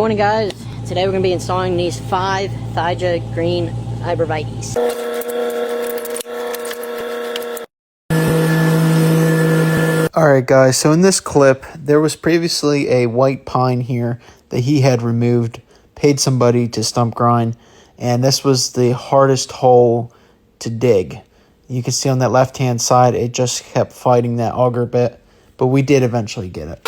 morning, guys. Today we're going to be installing these 5 Thuja green arborvitaes. Alright guys, so in this clip, there was previously a white pine here that he had removed, paid somebody to stump grind, and this was the hardest hole to dig. You can see on that left hand side, it just kept fighting that auger bit, but we did eventually get it.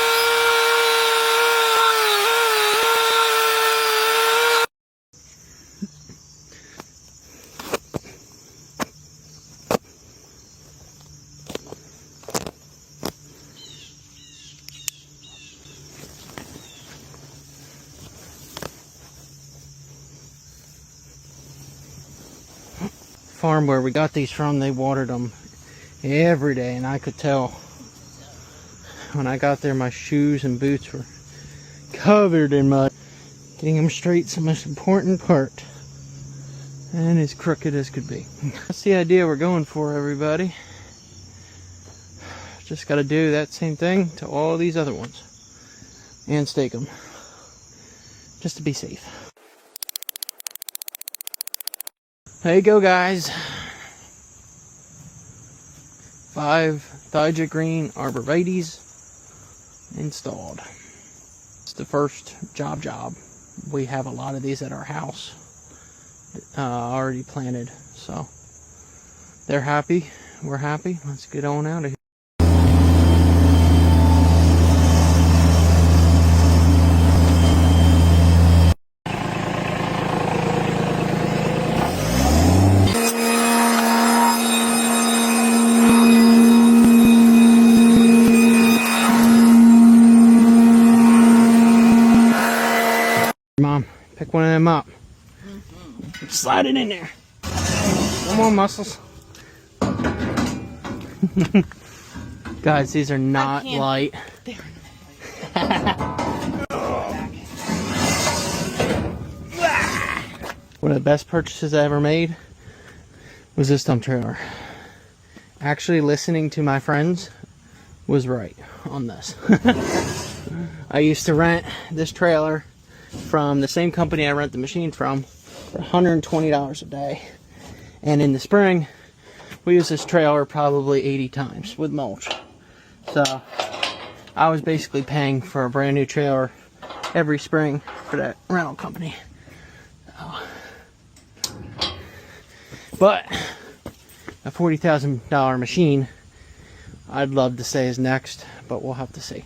Farm where we got these from, they watered them every day, and I could tell when I got there my shoes and boots were covered in mud. Getting them straight is the most important part, and as crooked as could be. That's the idea we're going for, everybody. Just got to do that same thing to all these other ones and stake them just to be safe. There you go, guys. 5 Thuja green arborvitaes installed. It's the first job. We have a lot of these at our house already planted, so they're happy. We're happy. Let's get on out of here. Mom, pick one of them up. Slide it in there. Come on, muscles. Guys, these are not light. One of the best purchases I ever made was this dump trailer. Actually, listening to my friends was right on this. I used to rent this trailer from the same company I rent the machine from for $120 a day, and in the spring we use this trailer probably 80 times with mulch. So I was basically paying for a brand new trailer every spring for that rental company. But a $40,000 machine I'd love to say is next, but we'll have to see.